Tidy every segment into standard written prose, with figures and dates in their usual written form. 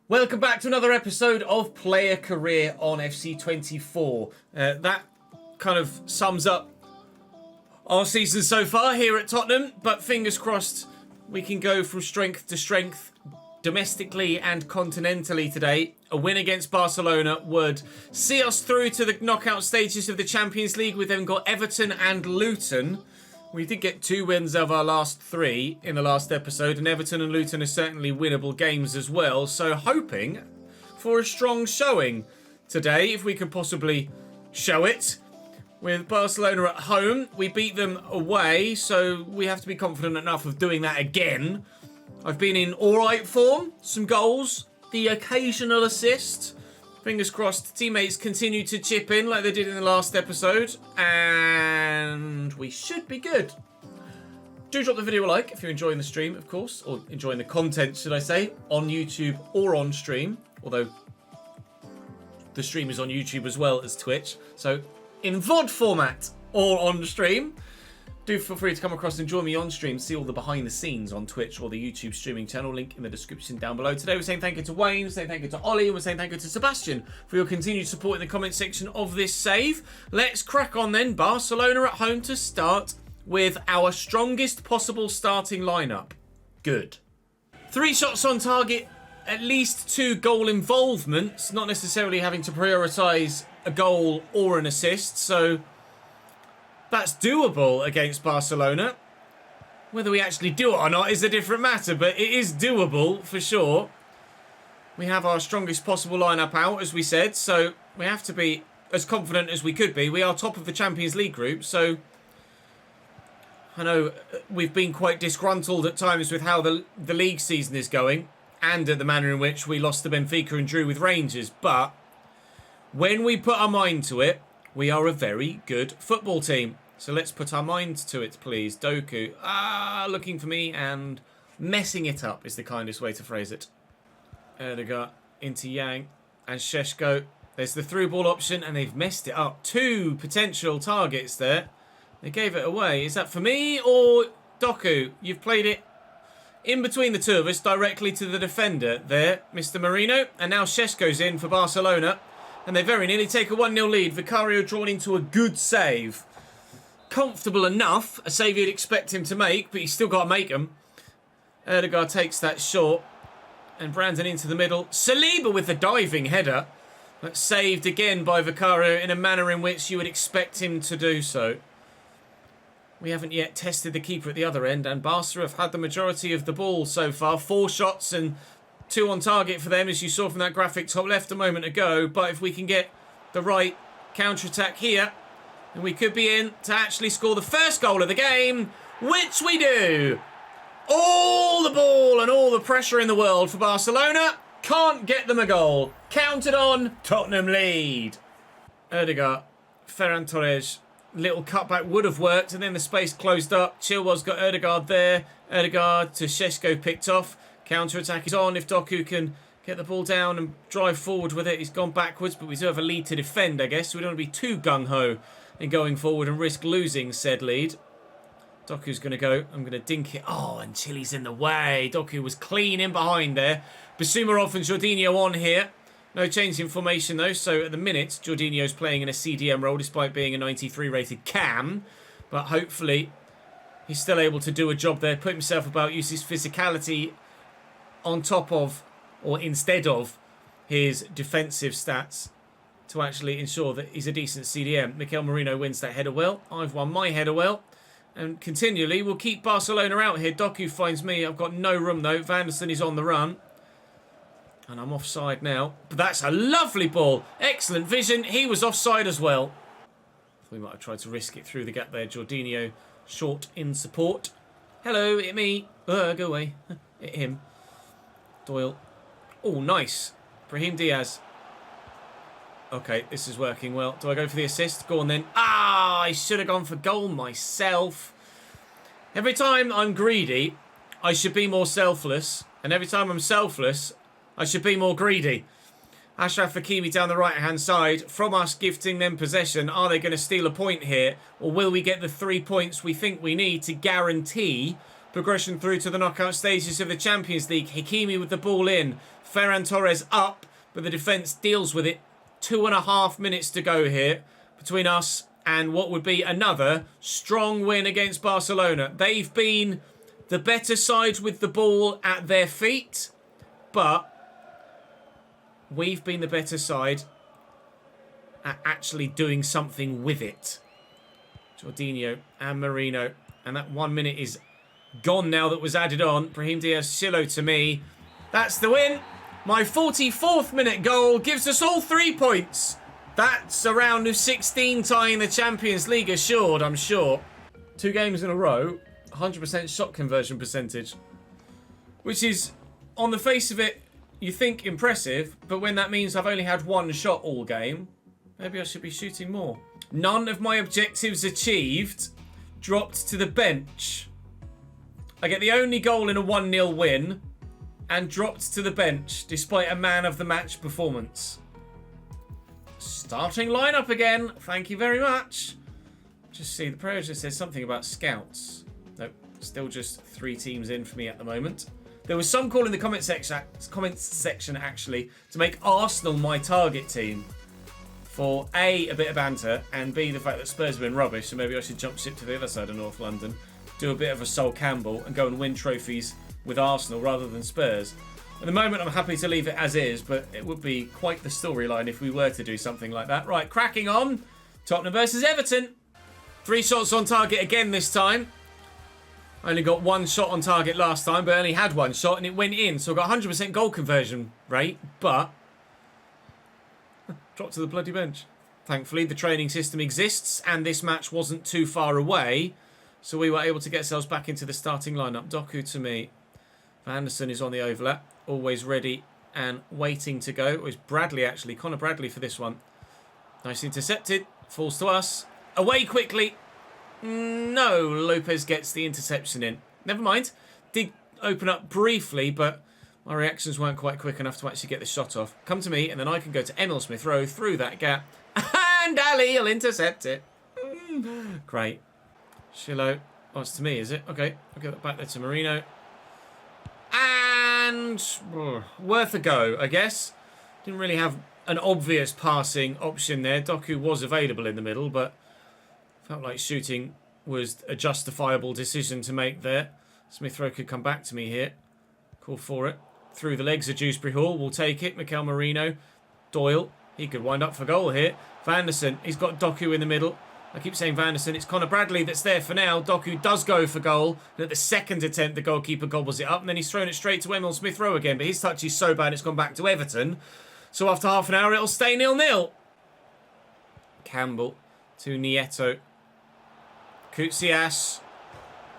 Welcome back to another episode of Player Career on FC24. That kind of sums up our season so far here at Tottenham, but fingers crossed we can go from strength to strength domestically and continentally today. A win against Barcelona would see us through to the knockout stages of the Champions League. We've then got Everton and Luton. We did get 2 wins of our last 3 in the last episode, and Everton and Luton are certainly winnable games as well. So hoping for a strong showing today, if we can possibly show it. With Barcelona at home, we beat them away, so we have to be confident enough of doing that again. I've been in alright form, some goals, the occasional assist. Fingers crossed teammates continue to chip in like they did in the last episode, and we should be good. Do drop the video a like if you're enjoying the stream, of course, or enjoying the content, should I say, on YouTube or on stream, although the stream is on YouTube as well as Twitch, so in VOD format or on stream. Do feel free to come across and join me on stream, see all the behind the scenes on Twitch or the YouTube streaming channel, link in the description down below. Today we're saying thank you to Wayne, we're saying thank you to Ollie, and we're saying thank you to Sebastian for your continued support in the comment section of this save. Let's crack on then. Barcelona at home to start with our strongest possible starting lineup. Good. 3 shots on target, at least 2 goal involvements, not necessarily having to prioritise a goal or an assist, so that's doable against Barcelona. Whether we actually do it or not is a different matter, but it is doable for sure. We have our strongest possible lineup out, as we said, so we have to be as confident as we could be. We are top of the Champions League group, so I know we've been quite disgruntled at times with how the league season is going and at the manner in which we lost to Benfica and drew with Rangers, but when we put our mind to it, we are a very good football team. So let's put our mind to it, please. Doku, looking for me and messing it up is the kindest way to phrase it. Erdegaard into Yang and Šeško. There's the through ball option and they've messed it up. 2 potential targets there. They gave it away. Is that for me or Doku? You've played it in between the two of us directly to the defender there, Mr. Marino. And now Šeško's in for Barcelona. And they very nearly take a 1-0 lead. Vicario drawn into a good save. Comfortable enough. A save you'd expect him to make, but he's still got to make them. Erdegaard takes that short. And Brandon into the middle. Saliba with the diving header. But saved again by Vicario in a manner in which you would expect him to do so. We haven't yet tested the keeper at the other end. And Barca have had the majority of the ball so far. 4 shots and 2 on target for them, as you saw from that graphic top left a moment ago. But if we can get the right counter-attack here, then we could be in to actually score the first goal of the game, which we do. All the ball and all the pressure in the world for Barcelona. Can't get them a goal. Counted on. Tottenham lead. Erdegaard, Ferran Torres. Little cutback would have worked, and then the space closed up. Chilwell's got Erdegaard there. Erdegaard to Šeško picked off. Counter-attack is on if Doku can get the ball down and drive forward with it. He's gone backwards, but we do have a lead to defend, I guess. So we don't want to be too gung-ho in going forward and risk losing said lead. Doku's going to go. I'm going to dink it. Oh, and Chile's in the way. Doku was clean in behind there. Basuma off and Jorginho on here. No change in formation, though. So at the minute, Jorginho's playing in a CDM role despite being a 93 rated cam. But hopefully, he's still able to do a job there. Put himself about, use his physicality on top of, or instead of, his defensive stats to actually ensure that he's a decent CDM. Mikel Merino wins that header well. I've won my header well. And continually, we'll keep Barcelona out here. Doku finds me. I've got no room, though. Vanderson is on the run. And I'm offside now. But that's a lovely ball. Excellent vision. He was offside as well. We might have tried to risk it through the gap there. Jorginho short in support. Hello, hit me. Go away. Hit him. Doyle. Oh, nice. Brahim Diaz. Okay, this is working well. Do I go for the assist? Go on then. I should have gone for goal myself. Every time I'm greedy, I should be more selfless. And every time I'm selfless, I should be more greedy. Achraf Hakimi down the right-hand side. From us gifting them possession, are they going to steal a point here? Or will we get the 3 points we think we need to guarantee progression through to the knockout stages of the Champions League. Hakimi with the ball in. Ferran Torres up, but the defence deals with it. 2.5 minutes to go here between us and what would be another strong win against Barcelona. They've been the better side with the ball at their feet, but we've been the better side at actually doing something with it. Jorginho and Merino. And that 1 minute is gone now that was added on. Brahim Diaz-Silva to me. That's the win. My 44th minute goal gives us all 3 points. That's a round of 16 tying the Champions League assured, I'm sure. 2 games in a row, 100% shot conversion percentage. Which is, on the face of it, you think impressive, but when that means I've only had 1 shot all game, maybe I should be shooting more. None of my objectives achieved. Dropped to the bench. I get the only goal in a 1-0 win and dropped to the bench despite a man of the match performance. Starting lineup again. Thank you very much. Just see, the player just says something about scouts. Nope, still just 3 teams in for me at the moment. There was some call in the comments section actually to make Arsenal my target team. For A, a bit of banter, and B, the fact that Spurs have been rubbish, so maybe I should jump ship to the other side of North London, do a bit of a Sol Campbell, and go and win trophies with Arsenal rather than Spurs. At the moment, I'm happy to leave it as is, but it would be quite the storyline if we were to do something like that. Right, cracking on. Tottenham versus Everton. 3 shots on target again this time. I only got 1 shot on target last time, but I only had 1 shot, and it went in, so I got 100% goal conversion rate, but dropped to the bloody bench. Thankfully, the training system exists, and this match wasn't too far away, so we were able to get ourselves back into the starting lineup. Doku to me. Anderson is on the overlap, always ready and waiting to go. It was Bradley, actually. Connor Bradley for this one. Nice intercepted. Falls to us. Away quickly. No, Lopez gets the interception in. Never mind. Did open up briefly, but my reactions weren't quite quick enough to actually get the shot off. Come to me, and then I can go to Emil Smith-Rowe through that gap. And Ali will intercept it. Great. Shillo. Oh, it's to me, is it? Okay. I'll get that back there to Merino. And worth a go, I guess. Didn't really have an obvious passing option there. Doku was available in the middle, but felt like shooting was a justifiable decision to make there. Smith-Rowe could come back to me here. Call for it. Through the legs of Dewsbury Hall. We'll take it. Mikel Merino. Doyle. He could wind up for goal here. Vanderson. He's got Doku in the middle. I keep saying Vanderson. It's Connor Bradley that's there for now. Doku does go for goal. And at the second attempt, the goalkeeper gobbles it up. And then he's thrown it straight to Emil Smith-Rowe again. But his touch is so bad it's gone back to Everton. So after half an hour, it'll stay 0-0. Campbell to Nieto. Koutsias.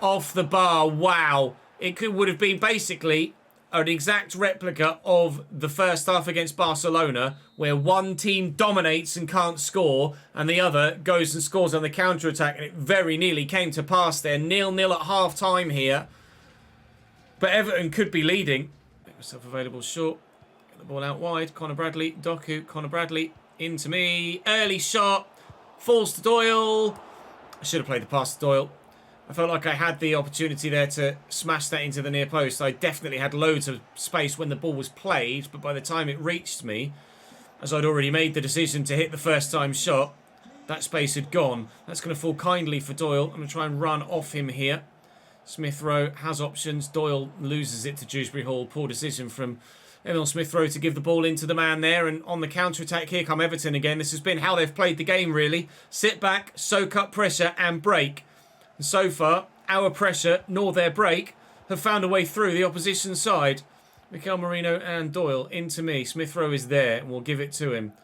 Off the bar. Wow. It would have been basically an exact replica of the first half against Barcelona, where one team dominates and can't score, and the other goes and scores on the counter-attack, and it very nearly came to pass there. 0-0 at half-time here. But Everton could be leading. Make myself available short. Get the ball out wide. Connor Bradley. Doku. Connor Bradley. Into me. Early shot. Falls to Doyle. I should have played the pass to Doyle. I felt like I had the opportunity there to smash that into the near post. I definitely had loads of space when the ball was played, but by the time it reached me, as I'd already made the decision to hit the first time shot, that space had gone. That's going to fall kindly for Doyle. I'm going to try and run off him here. Smith-Rowe has options. Doyle loses it to Dewsbury Hall. Poor decision from Emil Smith-Rowe to give the ball into the man there. And on the counter-attack, here come Everton again. This has been how they've played the game, really. Sit back, soak up pressure and break. And so far, our pressure, nor their break, have found a way through the opposition side. Mikel Merino and Doyle into me. Smith-Rowe is there, and we'll give it to him.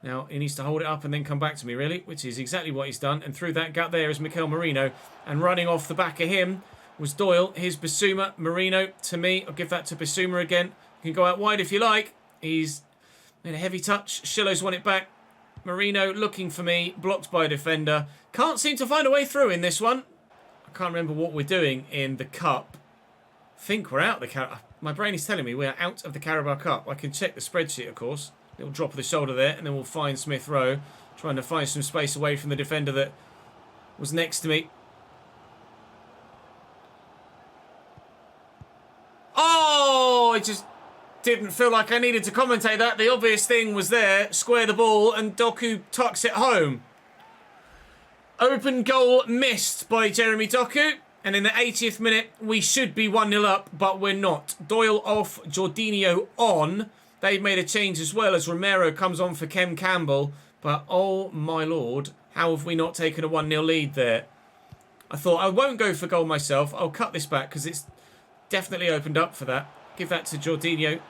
Now, he needs to hold it up and then come back to me, really, which is exactly what he's done. And through that gap there is Mikel Merino. And running off the back of him was Doyle. Here's Bissouma. Merino to me. I'll give that to Bissouma again. You can go out wide if you like. He's made a heavy touch. Shillow's won it back. Merino looking for me. Blocked by a defender. Can't seem to find a way through in this one. I can't remember what we're doing in the Cup. I think we're out of the my brain is telling me we're out of the Carabao Cup. I can check the spreadsheet, of course. Little drop of the shoulder there, and then we'll find Smith-Rowe. Trying to find some space away from the defender that was next to me. I just didn't feel like I needed to commentate that. The obvious thing was there. Square the ball and Doku tucks it home. Open goal missed by Jeremy Doku. And in the 80th minute, we should be 1-0 up, but we're not. Doyle off, Jorginho on. They've made a change as well as Romero comes on for Kem Campbell. But, oh my lord, how have we not taken a 1-0 lead there? I thought I won't go for goal myself. I'll cut this back because it's definitely opened up for that. Give that to Jorginho.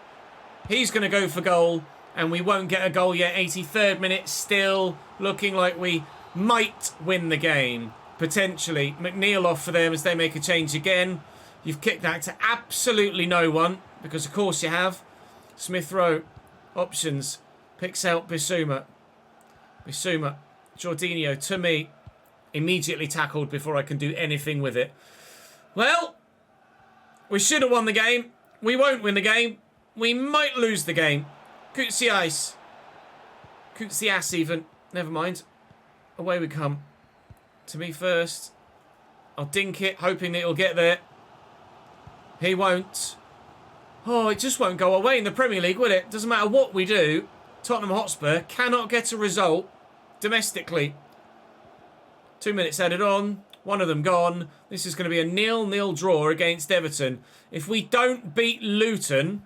He's going to go for goal, and we won't get a goal yet. 83rd minute, still looking like we might win the game. Potentially. McNeil off for them as they make a change again. You've kicked that to absolutely no one, because of course you have. Smith Rowe, options, picks out Bissouma. Bissouma, Jorginho to me. Immediately tackled before I can do anything with it. Well, we should have won the game. We won't win the game. We might lose the game. Koutsias. Koutsias even. Never mind. Away we come. To me first. I'll dink it, hoping that it'll get there. He won't. Oh, it just won't go away in the Premier League, will it? Doesn't matter what we do. Tottenham Hotspur cannot get a result domestically. 2 minutes added on. One of them gone. This is going to be a 0-0 draw against Everton. If we don't beat Luton,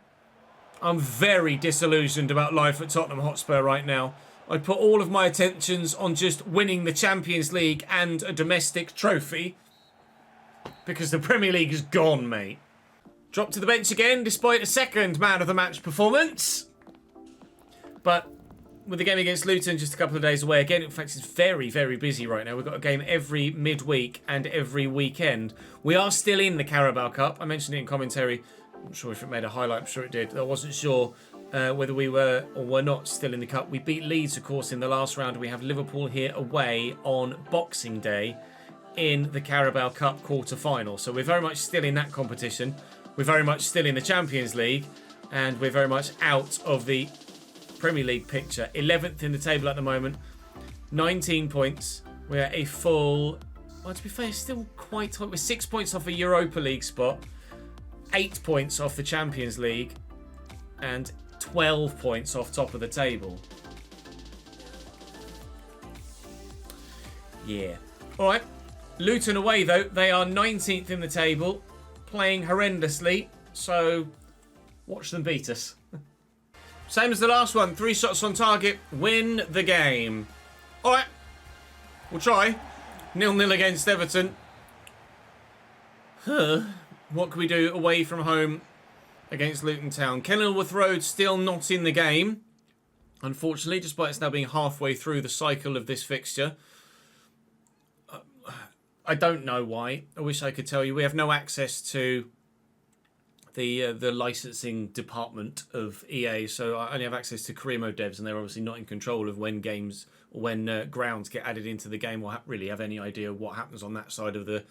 I'm very disillusioned about life at Tottenham Hotspur right now. I'd put all of my attentions on just winning the Champions League and a domestic trophy. Because the Premier League is gone, mate. Dropped to the bench again, despite a second man of the match performance. But with the game against Luton just a couple of days away, again, in fact, it's very, very busy right now. We've got a game every midweek and every weekend. We are still in the Carabao Cup. I mentioned it in commentary. I'm not sure if it made a highlight. I'm sure it did. I wasn't sure whether we were or were not still in the Cup. We beat Leeds, of course, in the last round. We have Liverpool here away on Boxing Day in the Carabao Cup quarter-final. So we're very much still in that competition. We're very much still in the Champions League. And we're very much out of the Premier League picture. 11th in the table at the moment. 19 points. We're a full... Well, to be fair, still quite tight. We're 6 points off a Europa League spot. 8 points off the Champions League. And 12 points off top of the table. Yeah. Alright. Luton away, though. They are 19th in the table. Playing horrendously. So, watch them beat us. Same as the last one. 3 shots on target. Win the game. Alright. We'll try. 0-0 against Everton. What can we do away from home against Luton Town? Kenilworth Road still not in the game. Unfortunately, despite us now being halfway through the cycle of this fixture. I don't know why. I wish I could tell you. We have no access to the licensing department of EA, so I only have access to career mode devs, and they're obviously not in control of when games or when grounds get added into the game, or really have any idea what happens on that side of the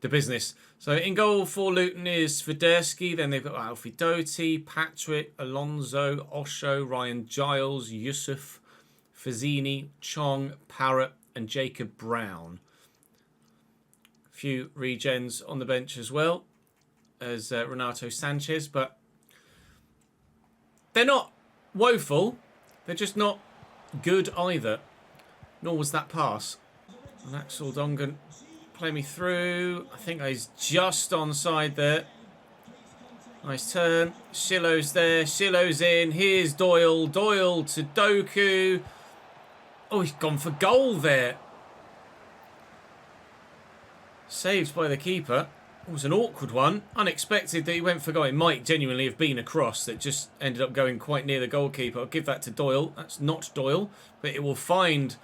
business. So in goal for Luton is Swiderski, then they've got Alfie Doty, Patrick, Alonso, Osho, Ryan Giles, Yusuf, Fazzini, Chong, Parrott, and Jacob Brown. A few regens on the bench as well as Renato Sanchez, but they're not woeful. They're just not good either. Nor was that pass. And Axel Dongan play me through. I think he's just onside there. Nice turn. Shiloh's there. Shiloh's in. Here's Doyle. Doyle to Doku. Oh, he's gone for goal there. Saved by the keeper. It was an awkward one. Unexpected that he went for goal. It might genuinely have been a cross that just ended up going quite near the goalkeeper. I'll give that to Doyle. That's not Doyle, but it will find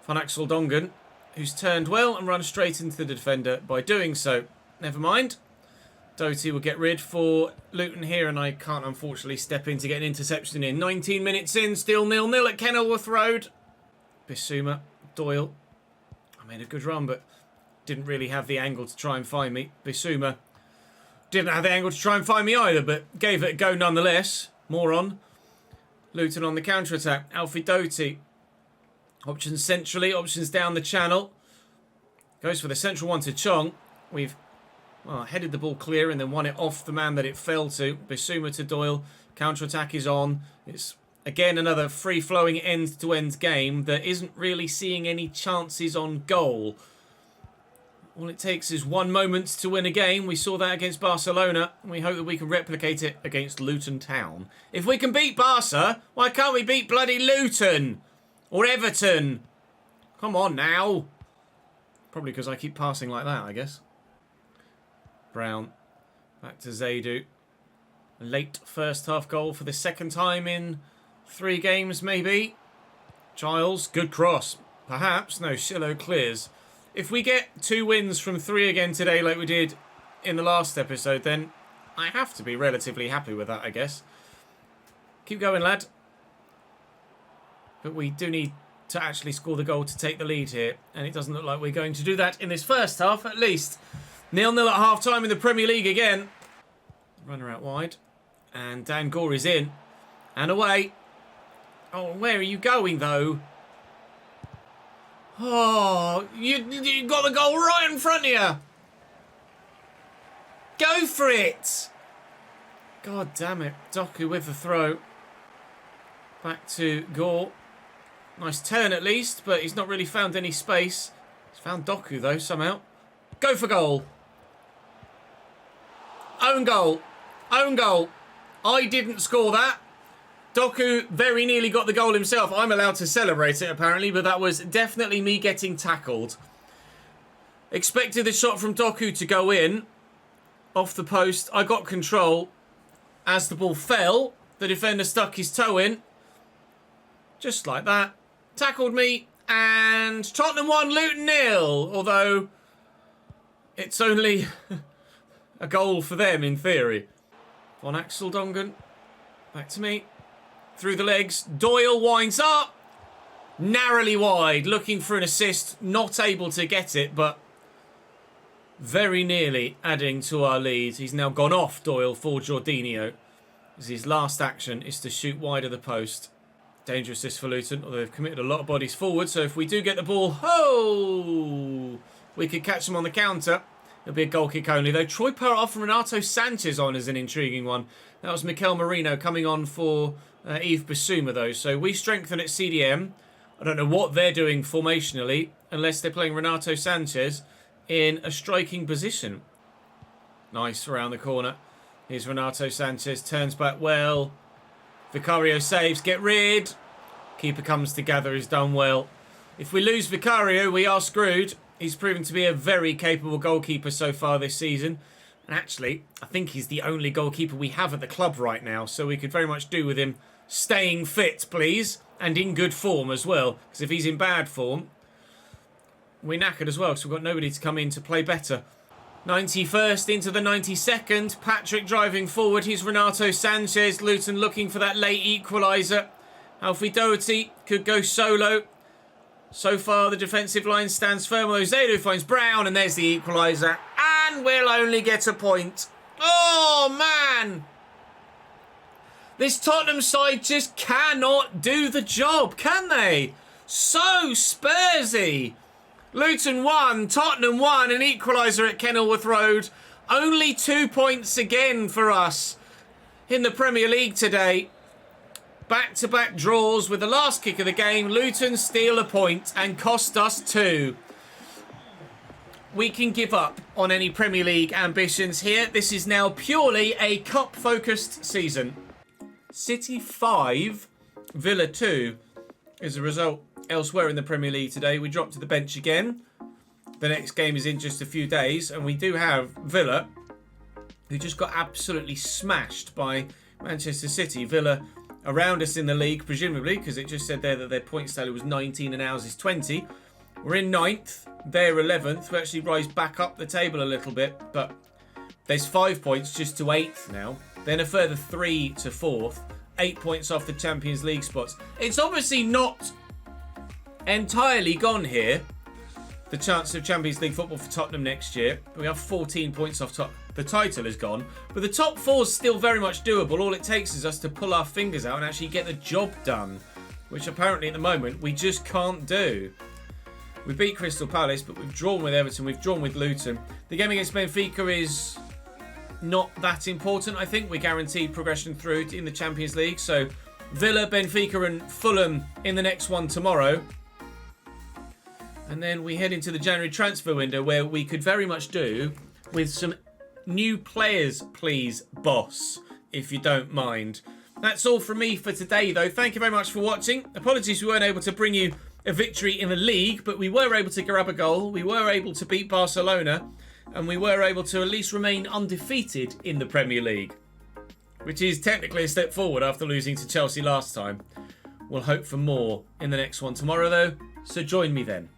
Van Axel Dongen, who's turned well and run straight into the defender by doing so. Never mind. Doty will get rid for Luton here, and I can't unfortunately step in to get an interception in. 19 minutes in, still 0-0 at Kenilworth Road. Bissouma, Doyle. I made a good run, but didn't really have the angle to try and find me. Bissouma didn't have the angle to try and find me either, but gave it a go nonetheless. Moron. Luton on the counter-attack. Alfie Doty. Options centrally, options down the channel. Goes for the central one to Chong. We've Well, headed the ball clear and then won it off the man that it fell to. Bissouma to Doyle. Counter-attack is on. It's, again, another free-flowing end-to-end game that isn't really seeing any chances on goal. All it takes is one moment to win a game. We saw that against Barcelona, and we hope that we can replicate it against Luton Town. If we can beat Barca, why can't we beat bloody Luton? Or Everton? Come on now. Probably because I keep passing like that, I guess. Brown. Back to Zaidu. A late first half goal for the second time in 3 games, maybe. Giles, good cross. Perhaps. No, Shillo clears. If we get 2 wins from 3 again today like we did in the last episode, then I have to be relatively happy with that, I guess. Keep going, lad. But we do need to actually score the goal to take the lead here. And it doesn't look like we're going to do that in this first half, at least. 0-0 at half-time in the Premier League again. Runner out wide. And Dan Gore is in. And away. Oh, where are you going, though? Oh, you got the goal right in front of you. Go for it. God damn it. Doku with the throw. Back to Gore. Nice turn at least, but he's not really found any space. He's found Doku, though, somehow. Go for goal. Own goal. Own goal. I didn't score that. Doku very nearly got the goal himself. I'm allowed to celebrate it, apparently, but that was definitely me getting tackled. Expected the shot from Doku to go in. Off the post. I got control. As the ball fell, the defender stuck his toe in. Just like that. Tackled me. And Tottenham 1, Luton 0. Although, it's only a goal for them, in theory. Von Axel Dongen. Back to me. Through the legs. Doyle winds up. Narrowly wide. Looking for an assist. Not able to get it, but very nearly adding to our lead. He's now gone off, Doyle, for Jorginho. His last action is to shoot wide of the post. Dangerous this for Luton, although they've committed a lot of bodies forward. So if we do get the ball, we could catch them on the counter. It'll be a goal kick only, though. Troy Parrott off from Renato Sanchez on is an intriguing one. That was Mikel Merino coming on for Yves Bissouma, though. So we strengthen at CDM. I don't know what they're doing formationally, unless they're playing Renato Sanchez in a striking position. Nice around the corner. Here's Renato Sanchez. Turns back well. Vicario saves. Get rid. Keeper comes together. He's done well. If we lose Vicario, we are screwed. He's proven to be a very capable goalkeeper so far this season. And actually, I think he's the only goalkeeper we have at the club right now. So we could very much do with him staying fit, please. And in good form as well. Because if he's in bad form, we're knackered as well. Because we've got nobody to come in to play better. 91st into the 92nd. Patrick driving forward. Here's Renato Sanchez. Luton looking for that late equaliser. Alfie Doherty could go solo. So far, the defensive line stands firm. Although Zaidu finds Brown, and there's the equaliser. And we'll only get a point. Oh, man! This Tottenham side just cannot do the job, can they? So Spursy. Luton 1, Tottenham 1, an equaliser at Kenilworth Road. Only 2 points again for us in the Premier League today. Back-to-back draws with the last kick of the game. Luton steal a point and cost us 2. We can give up on any Premier League ambitions here. This is now purely a cup-focused season. City 5, Villa 2 is the result elsewhere in the Premier League today. We dropped to the bench again. The next game is in just a few days. And we do have Villa, who just got absolutely smashed by Manchester City. Villa around us in the league, presumably, because it just said there that their point tally was 19 and ours is 20. We're in 9th. They're 11th. We actually rise back up the table a little bit. But there's 5 points just to 8th now. Then a further 3 to 4th. 8 points off the Champions League spots. It's obviously not entirely gone here. The chance of Champions League football for Tottenham next year. We have 14 points off top. The title is gone. But the top 4 is still very much doable. All it takes is us to pull our fingers out and actually get the job done. Which apparently at the moment we just can't do. We beat Crystal Palace, but we've drawn with Everton, we've drawn with Luton. The game against Benfica is not that important, I think. We're guaranteed progression through in the Champions League. So Villa, Benfica and Fulham in the next one tomorrow. And then we head into the January transfer window, where we could very much do with some new players, please, boss, if you don't mind. That's all from me for today, though. Thank you very much for watching. Apologies we weren't able to bring you a victory in the league, but we were able to grab a goal. We were able to beat Barcelona, and we were able to at least remain undefeated in the Premier League, which is technically a step forward after losing to Chelsea last time. We'll hope for more in the next one tomorrow, though, so join me then.